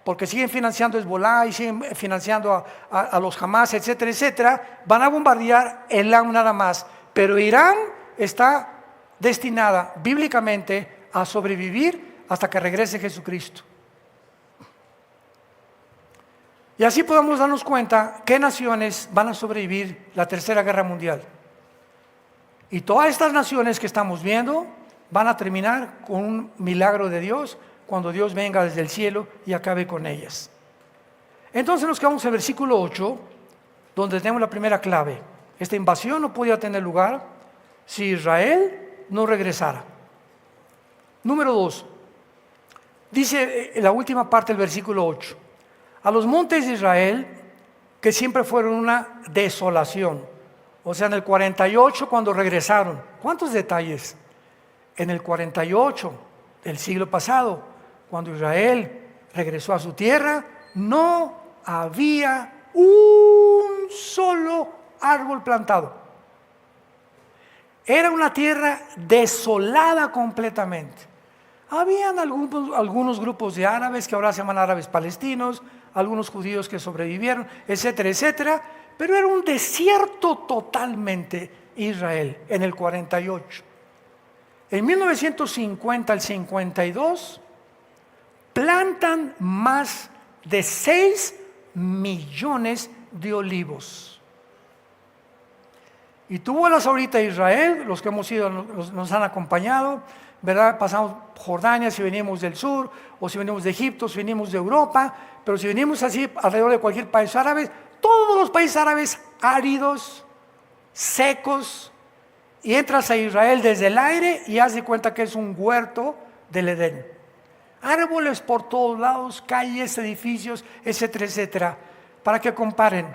porque siguen financiando Hezbollah y siguen financiando a los Hamas, etcétera, etcétera, van a bombardear Elam nada más. Pero Irán está destinada bíblicamente a sobrevivir hasta que regrese Jesucristo. Y así podemos darnos cuenta qué naciones van a sobrevivir la Tercera Guerra Mundial. Y todas estas naciones que estamos viendo van a terminar con un milagro de Dios, cuando Dios venga desde el cielo y acabe con ellas. Entonces nos quedamos en el versículo 8, donde tenemos la primera clave. Esta invasión no podía tener lugar si Israel no regresara. Número 2, dice en la última parte del versículo 8, a los montes de Israel, que siempre fueron una desolación. O sea, en el 48 cuando regresaron, ¿cuántos detalles? En el 48 del siglo pasado, cuando Israel regresó a su tierra, no había un solo árbol plantado. Era una tierra desolada completamente. Habían algunos grupos de árabes que ahora se llaman árabes palestinos, algunos judíos que sobrevivieron, etcétera, etcétera, pero era un desierto totalmente Israel en el 48. En 1950 al 52 plantan más de 6 millones de olivos. Y tú vuelas ahorita a Israel, los que hemos ido nos han acompañado, ¿verdad? Pasamos Jordania si venimos del sur, o si venimos de Egipto, si venimos de Europa, pero si venimos así alrededor de cualquier país árabe, todos los países árabes áridos, secos, y entras a Israel desde el aire y haz de cuenta que es un huerto del Edén. Árboles por todos lados, calles, edificios, etcétera, etcétera. Para que comparen,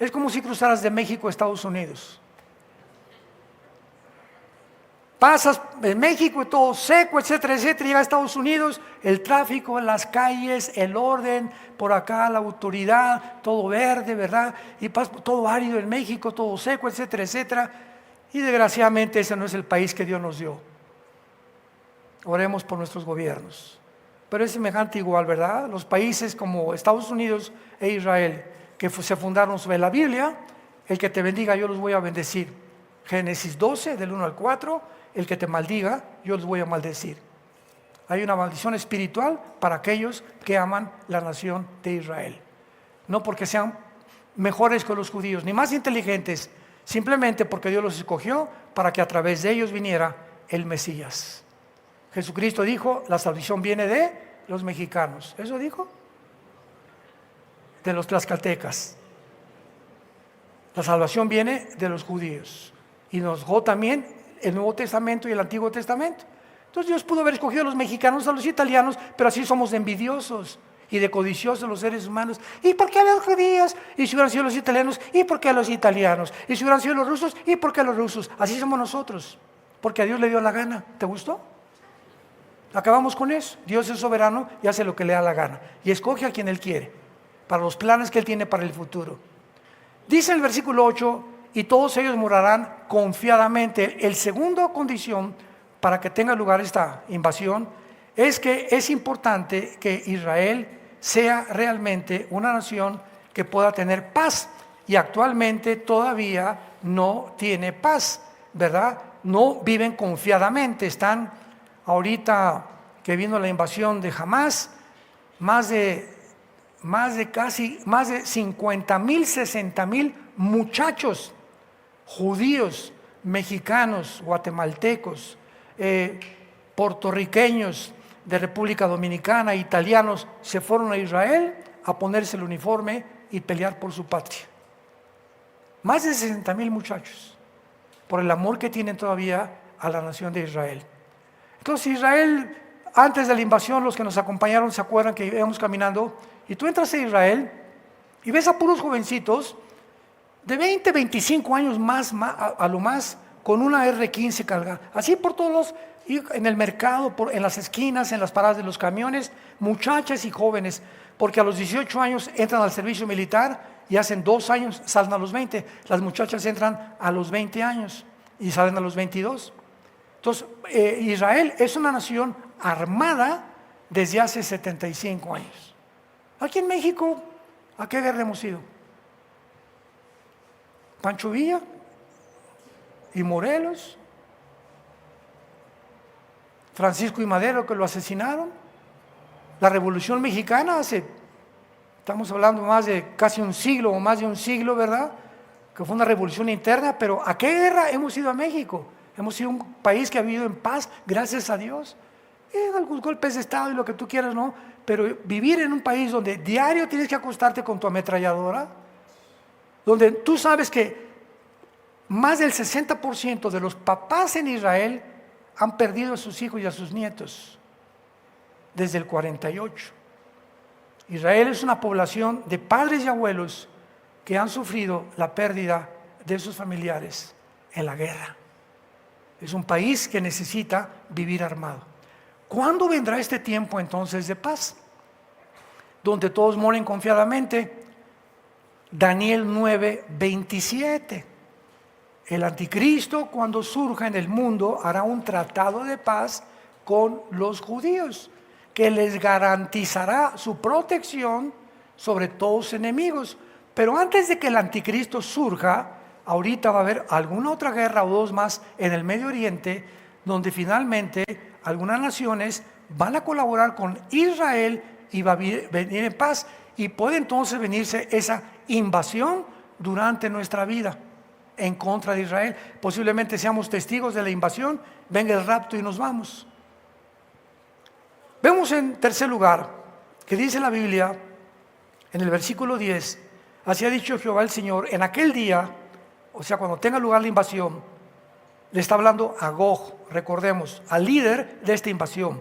es como si cruzaras de México a Estados Unidos. Pasas en México y todo seco, etcétera, etcétera, llega a Estados Unidos, el tráfico, las calles, el orden, por acá la autoridad, todo verde, ¿verdad? Y todo árido en México, todo seco, etcétera, etcétera. Y desgraciadamente ese no es el país que Dios nos dio. Oremos por nuestros gobiernos. Pero es semejante igual, ¿verdad? Los países como Estados Unidos e Israel, que se fundaron sobre la Biblia, el que te bendiga yo los voy a bendecir. Génesis 12, del 1 al 4, el que te maldiga, yo los voy a maldecir. Hay una maldición espiritual para aquellos que aman la nación de Israel. no porque sean mejores que los judíos, ni más inteligentes, simplemente porque Dios los escogió para que a través de ellos viniera el Mesías. Jesucristo dijo, la salvación viene de los mexicanos. ¿Eso dijo? De los tlaxcaltecas. La salvación viene de los judíos. Y nos dejó también el Nuevo Testamento y el Antiguo Testamento. Entonces Dios pudo haber escogido a los mexicanos, a los italianos, pero así somos de envidiosos y de codiciosos los seres humanos. ¿Y por qué a los judíos? ¿Y si hubieran sido los italianos? ¿Y por qué a los italianos? ¿Y si hubieran sido los rusos? ¿Y por qué a los rusos? Así somos nosotros, porque a Dios le dio la gana. ¿Te gustó? Acabamos con eso. Dios es soberano y hace lo que le da la gana. Y escoge a quien Él quiere, para los planes que Él tiene para el futuro. Dice el versículo 8, y todos ellos morarán confiadamente. El segundo condición para que tenga lugar esta invasión es que es importante que Israel sea realmente una nación que pueda tener paz. Y actualmente todavía no tiene paz, ¿verdad? No viven confiadamente. Están ahorita que vino la invasión de Hamás, más de 50,000, 60,000 muchachos judíos, mexicanos, guatemaltecos, puertorriqueños de República Dominicana, italianos, se fueron a Israel a ponerse el uniforme y pelear por su patria. Más de 60,000 muchachos, por el amor que tienen todavía a la nación de Israel. Entonces Israel, antes de la invasión, los que nos acompañaron se acuerdan que íbamos caminando, y tú entras a Israel y ves a puros jovencitos de 20, 25 años más a lo más, con una R15 cargada, así por todos los, en el mercado, en las esquinas, en las paradas de los camiones, muchachas y jóvenes, porque a los 18 años entran al servicio militar y hacen 2 años, salen a los 20. Las muchachas entran a los 20 años y salen a los 22. Entonces, Israel es una nación armada desde hace 75 años. Aquí en México, ¿a qué guerra hemos ido? Pancho Villa y Morelos, Francisco y Madero, que lo asesinaron, la Revolución Mexicana estamos hablando más de casi un siglo o más de un siglo, ¿verdad? Que fue una revolución interna, pero ¿a qué guerra hemos ido a México? Hemos sido un país que ha vivido en paz, gracias a Dios. Algunos golpes de Estado y lo que tú quieras, ¿no? Pero vivir en un país donde diario tienes que acostarte con tu ametralladora, donde tú sabes que más del 60% de los papás en Israel han perdido a sus hijos y a sus nietos desde el 48. Israel es una población de padres y abuelos que han sufrido la pérdida de sus familiares en la guerra. Es un país que necesita vivir armado. ¿Cuándo vendrá este tiempo entonces de paz? Donde todos moren confiadamente. Daniel 9:27. El anticristo, cuando surja en el mundo, hará un tratado de paz con los judíos, que les garantizará su protección sobre todos sus enemigos. Pero antes de que el anticristo surja, ahorita va a haber alguna otra guerra o dos más en el Medio Oriente, donde finalmente algunas naciones van a colaborar con Israel y va a venir en paz. Y puede entonces venirse esa invasión durante nuestra vida en contra de Israel. Posiblemente seamos testigos de la invasión, venga el rapto y nos vamos. Vemos en tercer lugar que dice la Biblia en el versículo 10, así ha dicho Jehová el Señor, en aquel día, o sea cuando tenga lugar la invasión, le está hablando a Gog, recordemos, al líder de esta invasión.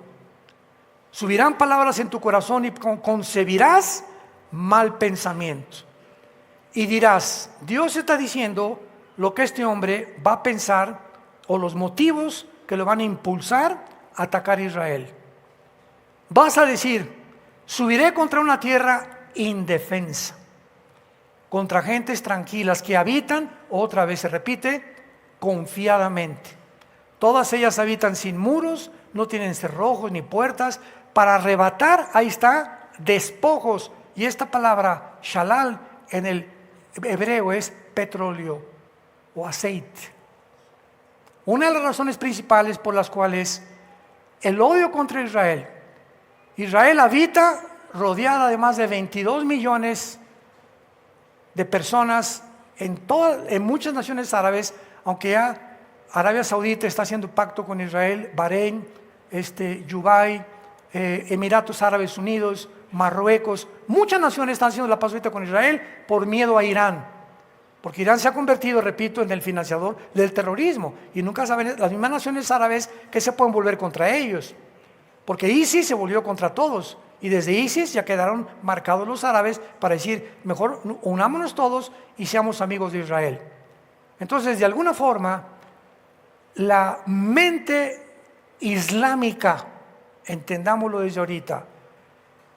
Subirán palabras en tu corazón y concebirás mal pensamiento. Y dirás, Dios está diciendo lo que este hombre va a pensar o los motivos que lo van a impulsar a atacar a Israel. Vas a decir, subiré contra una tierra indefensa, contra gentes tranquilas que habitan, otra vez se repite, confiadamente. Todas ellas habitan sin muros, no tienen cerrojos ni puertas, para arrebatar, ahí está, despojos. Y esta palabra, shalal, en el hebreo es petróleo o aceite. Una de las razones principales por las cuales el odio contra Israel habita rodeada de más de 22 millones de personas en muchas naciones árabes, aunque ya Arabia Saudita está haciendo pacto con Israel, Bahrein, Dubái, Emiratos Árabes Unidos, Marruecos, muchas naciones están haciendo la paz ahorita con Israel por miedo a Irán, porque Irán se ha convertido, repito, en el financiador del terrorismo, y nunca saben las mismas naciones árabes que se pueden volver contra ellos, porque ISIS se volvió contra todos, y desde ISIS ya quedaron marcados los árabes para decir, mejor unámonos todos y seamos amigos de Israel. Entonces, de alguna forma, la mente islámica, entendámoslo desde ahorita,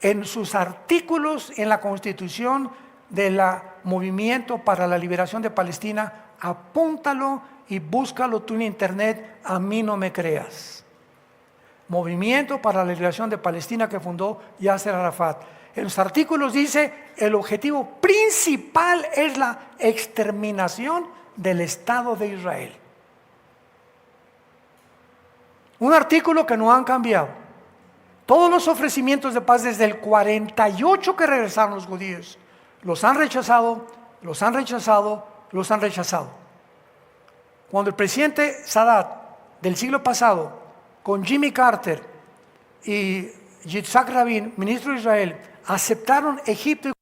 en sus artículos en la Constitución del Movimiento para la Liberación de Palestina, apúntalo y búscalo tú en internet, a mí no me creas. Movimiento para la Liberación de Palestina que fundó Yasser Arafat. En los artículos dice, el objetivo principal es la exterminación del Estado de Israel. Un artículo que no han cambiado. Todos los ofrecimientos de paz desde el 48 que regresaron los judíos, los han rechazado, los han rechazado, los han rechazado. Cuando el presidente Sadat del siglo pasado, con Jimmy Carter y Yitzhak Rabin, ministro de Israel, aceptaron Egipto y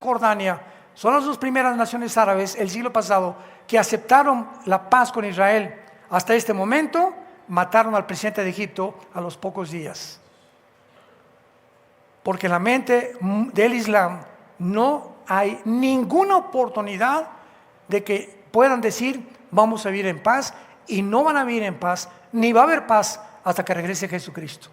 Jordania, son las dos primeras naciones árabes el siglo pasado que aceptaron la paz con Israel. Hasta este momento mataron al presidente de Egipto a los pocos días. Porque en la mente del Islam no hay ninguna oportunidad de que puedan decir vamos a vivir en paz, y no van a vivir en paz, ni va a haber paz hasta que regrese Jesucristo.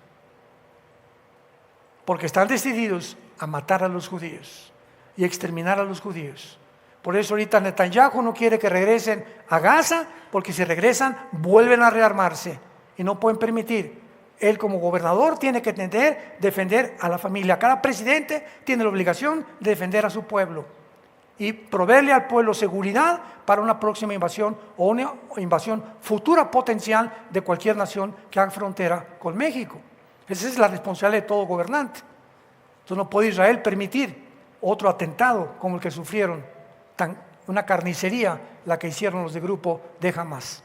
Porque están decididos a matar a los judíos y exterminar a los judíos. Por eso ahorita Netanyahu no quiere que regresen a Gaza, porque si regresan vuelven a rearmarse y no pueden permitir. Él como gobernador tiene que defender a la familia. Cada presidente tiene la obligación de defender a su pueblo y proveerle al pueblo seguridad para una próxima invasión o una invasión futura potencial de cualquier nación que haga frontera con México. Esa es la responsabilidad de todo gobernante. Entonces no puede Israel permitir otro atentado como el que sufrieron, una carnicería la que hicieron los de grupo de Hamas.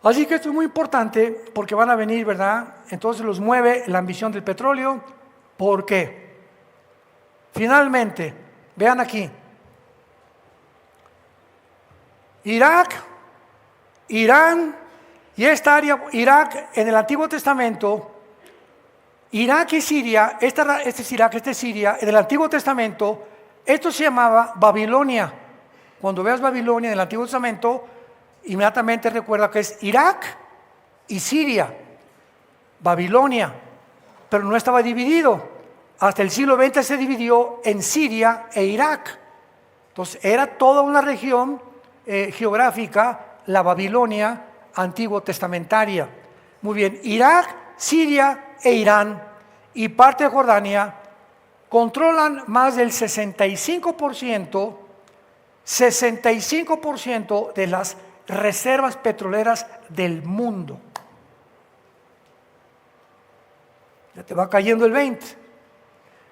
Así que esto es muy importante porque van a venir, ¿verdad? Entonces los mueve la ambición del petróleo. ¿Por qué? Finalmente, vean aquí, Irak, Irán y esta área, Irak en el Antiguo Testamento, Irak y Siria, este es Irak, este es Siria, en el Antiguo Testamento, esto se llamaba Babilonia. Cuando veas Babilonia en el Antiguo Testamento, inmediatamente recuerda que es Irak y Siria, Babilonia, pero no estaba dividido. Hasta el siglo XX se dividió en Siria e Irak. Entonces era toda una región geográfica, la Babilonia antiguo testamentaria. Muy bien, Irak, Siria e Irán y parte de Jordania controlan más del 65% de las reservas petroleras del mundo. Ya te va cayendo el 20%.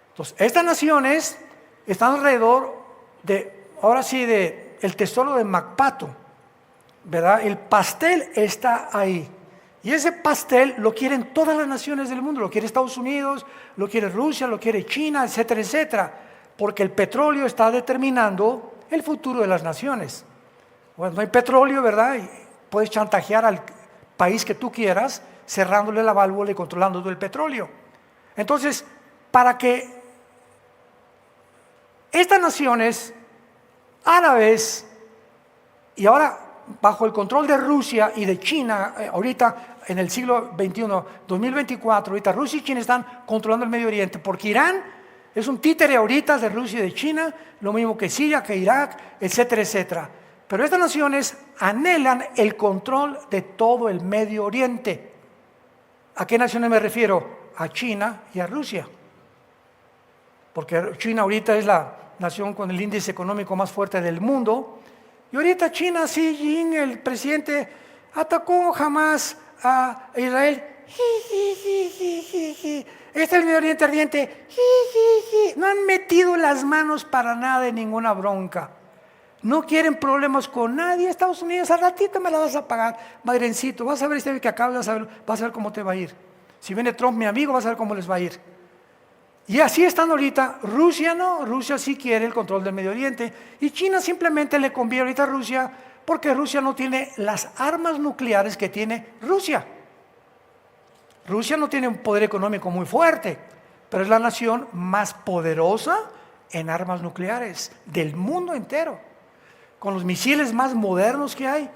Entonces, estas naciones están alrededor de, ahora sí, de el tesoro de Macpato, ¿verdad? El pastel está ahí. Y ese pastel lo quieren todas las naciones del mundo, lo quiere Estados Unidos, lo quiere Rusia, lo quiere China, etcétera, etcétera, porque el petróleo está determinando el futuro de las naciones. Bueno, no hay petróleo, ¿verdad? Y puedes chantajear al país que tú quieras, cerrándole la válvula y controlando todo el petróleo. Entonces, para que estas naciones árabes, y ahora bajo el control de Rusia y de China, ahorita en el siglo XXI, 2024, ahorita Rusia y China están controlando el Medio Oriente, porque Irán es un títere ahorita de Rusia y de China, lo mismo que Siria, que Irak, etcétera, etcétera. Pero estas naciones anhelan el control de todo el Medio Oriente. ¿A qué naciones me refiero? A China y a Rusia. Porque China ahorita es la nación con el índice económico más fuerte del mundo. Y ahorita China, Xi Jinping, el presidente, atacó jamás a Israel. Este es el Medio Oriente ardiente. No han metido las manos para nada en ninguna bronca. No quieren problemas con nadie. Estados Unidos, al ratito me la vas a pagar, madrencito. Vas a ver este que acaba, vas a ver cómo te va a ir. Si viene Trump, mi amigo, vas a ver cómo les va a ir. Y así están ahorita. Rusia no, Rusia sí quiere el control del Medio Oriente. Y China simplemente le conviene ahorita a Rusia porque Rusia no tiene las armas nucleares que tiene Rusia. Rusia no tiene un poder económico muy fuerte, pero es la nación más poderosa en armas nucleares del mundo entero, con los misiles más modernos que hay.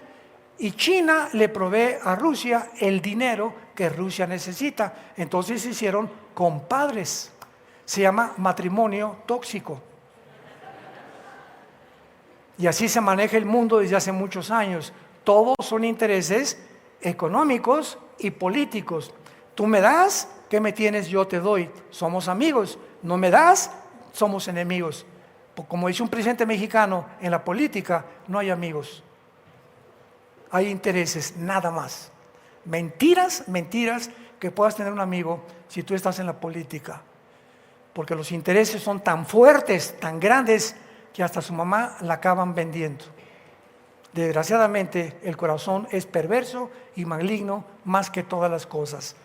Y China le provee a Rusia el dinero que Rusia necesita. Entonces se hicieron compadres. Se llama matrimonio tóxico. Y así se maneja el mundo desde hace muchos años. Todos son intereses económicos y políticos. Tú me das, ¿qué me tienes? Yo te doy. Somos amigos. No me das, somos enemigos. Como dice un presidente mexicano, en la política no hay amigos. Hay intereses, nada más. Mentiras que puedas tener un amigo si tú estás en la política. Porque los intereses son tan fuertes, tan grandes, que hasta su mamá la acaban vendiendo. Desgraciadamente, el corazón es perverso y maligno más que todas las cosas.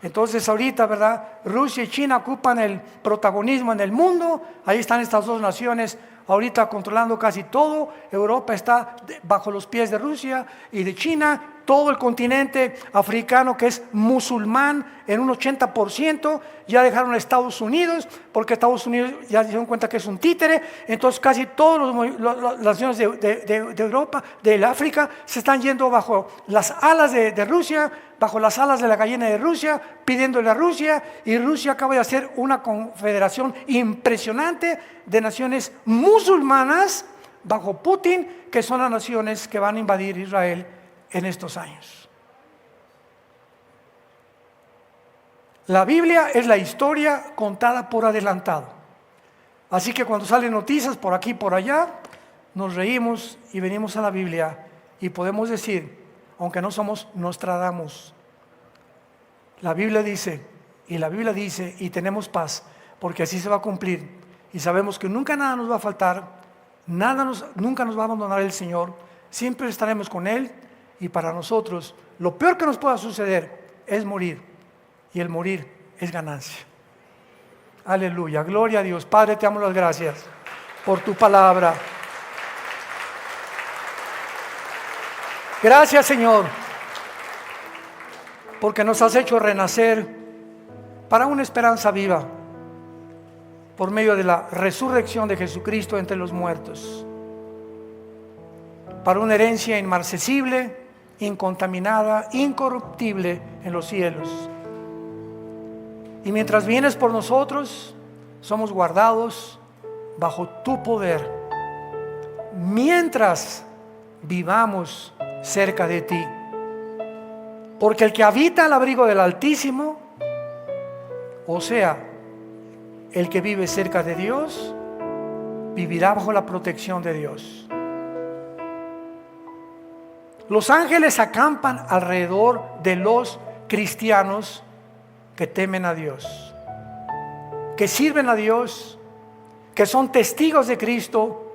Entonces ahorita, ¿verdad? Rusia y China ocupan el protagonismo en el mundo. Ahí están estas dos naciones ahorita controlando casi todo. Europa está bajo los pies de Rusia y de China. Todo el continente africano, que es musulmán en un 80%, ya dejaron a Estados Unidos, porque Estados Unidos ya se dieron cuenta que es un títere. Entonces casi todas las naciones de Europa, del África, se están yendo bajo las alas de Rusia, bajo las alas de la gallina de Rusia, pidiéndole a Rusia. Y Rusia acaba de hacer una confederación impresionante de naciones musulmanas bajo Putin, que son las naciones que van a invadir Israel en estos años. La Biblia es la historia contada por adelantado. Así que cuando salen noticias por aquí y por allá, nos reímos y venimos a la Biblia y podemos decir, aunque no somos Nostradamus, la Biblia dice, y tenemos paz, porque así se va a cumplir. Y sabemos que nunca nada nos va a faltar, nunca nos va a abandonar el Señor, siempre estaremos con Él. Y para nosotros, lo peor que nos pueda suceder es morir. Y el morir es ganancia. Aleluya, gloria a Dios. Padre, te damos las gracias por tu palabra. Gracias, Señor, porque nos has hecho renacer para una esperanza viva por medio de la resurrección de Jesucristo entre los muertos, para una herencia inmarcesible, incontaminada, incorruptible en los cielos. Y mientras vienes por nosotros, somos guardados bajo tu poder, mientras vivamos cerca de ti. Porque el que habita al abrigo del Altísimo, o sea, el que vive cerca de Dios, vivirá bajo la protección de Dios. Los ángeles acampan alrededor de los cristianos que temen a Dios, que sirven a Dios, que son testigos de Cristo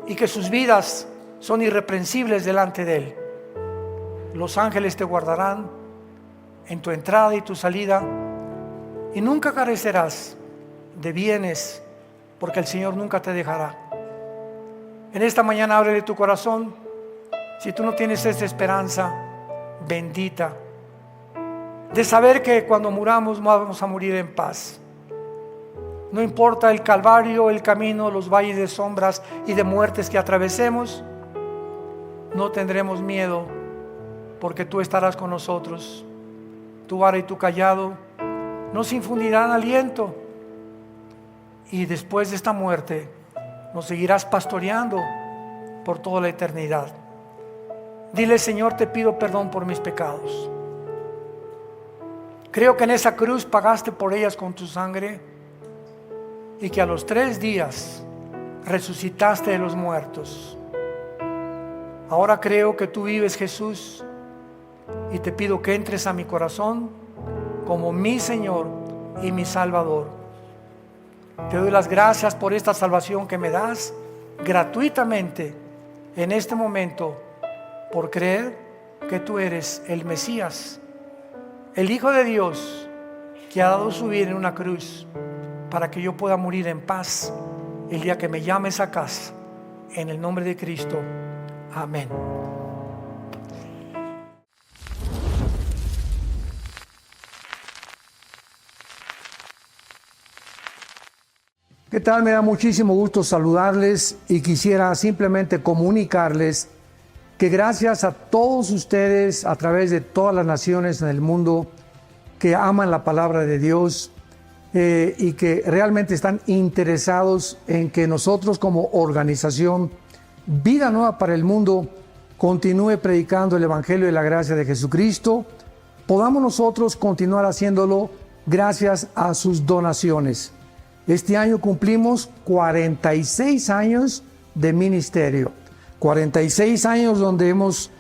y que sus vidas son irreprensibles delante de Él. Los ángeles te guardarán en tu entrada y tu salida y nunca carecerás de bienes, porque el Señor nunca te dejará. En esta mañana ábrele tu corazón. Si tú no tienes esta esperanza bendita de saber que cuando muramos vamos a morir en paz, no importa el calvario, el camino, los valles de sombras y de muertes que atravesemos, no tendremos miedo, porque tú estarás con nosotros. Tu vara y tu callado nos infundirán aliento, y después de esta muerte nos seguirás pastoreando por toda la eternidad. Dile: Señor, te pido perdón por mis pecados. Creo que en esa cruz pagaste por ellas con tu sangre, y que a los 3 días resucitaste de los muertos. Ahora creo que tú vives, Jesús, y te pido que entres a mi corazón como mi Señor y mi Salvador. Te doy las gracias por esta salvación que me das gratuitamente en este momento, por creer que tú eres el Mesías, el Hijo de Dios, que ha dado su vida en una cruz para que yo pueda morir en paz el día que me llames a casa. En el nombre de Cristo, amén. ¿Qué tal? Me da muchísimo gusto saludarles y quisiera simplemente comunicarles que gracias a todos ustedes a través de todas las naciones en el mundo que aman la palabra de Dios y que realmente están interesados en que nosotros como organización Vida Nueva para el Mundo continúe predicando el Evangelio de la gracia de Jesucristo, podamos nosotros continuar haciéndolo gracias a sus donaciones. Este año cumplimos 46 años de ministerio, 46 años donde hemos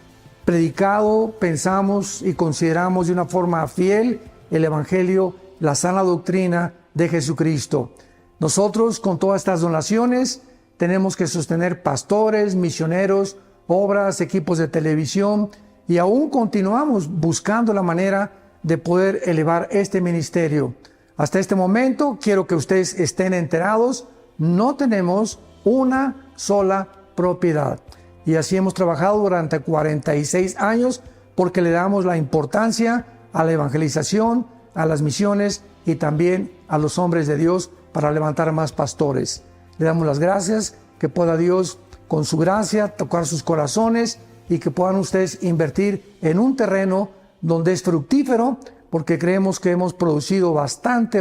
predicado, pensamos y consideramos de una forma fiel el Evangelio, la sana doctrina de Jesucristo. Nosotros con todas estas donaciones tenemos que sostener pastores, misioneros, obras, equipos de televisión, y aún continuamos buscando la manera de poder elevar este ministerio. Hasta este momento, quiero que ustedes estén enterados, no tenemos una sola propiedad. Y así hemos trabajado durante 46 años porque le damos la importancia a la evangelización, a las misiones y también a los hombres de Dios para levantar más pastores. Le damos las gracias, que pueda Dios con su gracia tocar sus corazones y que puedan ustedes invertir en un terreno donde es fructífero, porque creemos que hemos producido bastante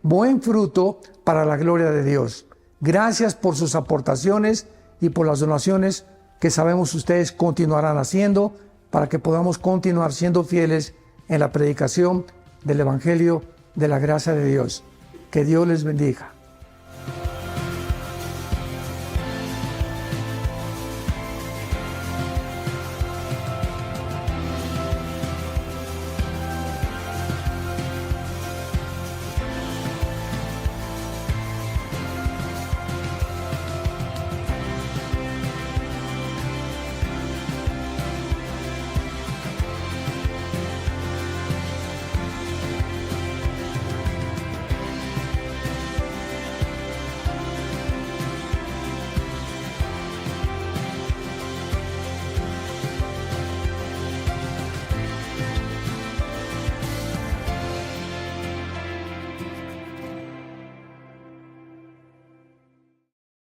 buen fruto para la gloria de Dios. Gracias por sus aportaciones y por las donaciones que sabemos ustedes continuarán haciendo para que podamos continuar siendo fieles en la predicación del Evangelio de la gracia de Dios. Que Dios les bendiga.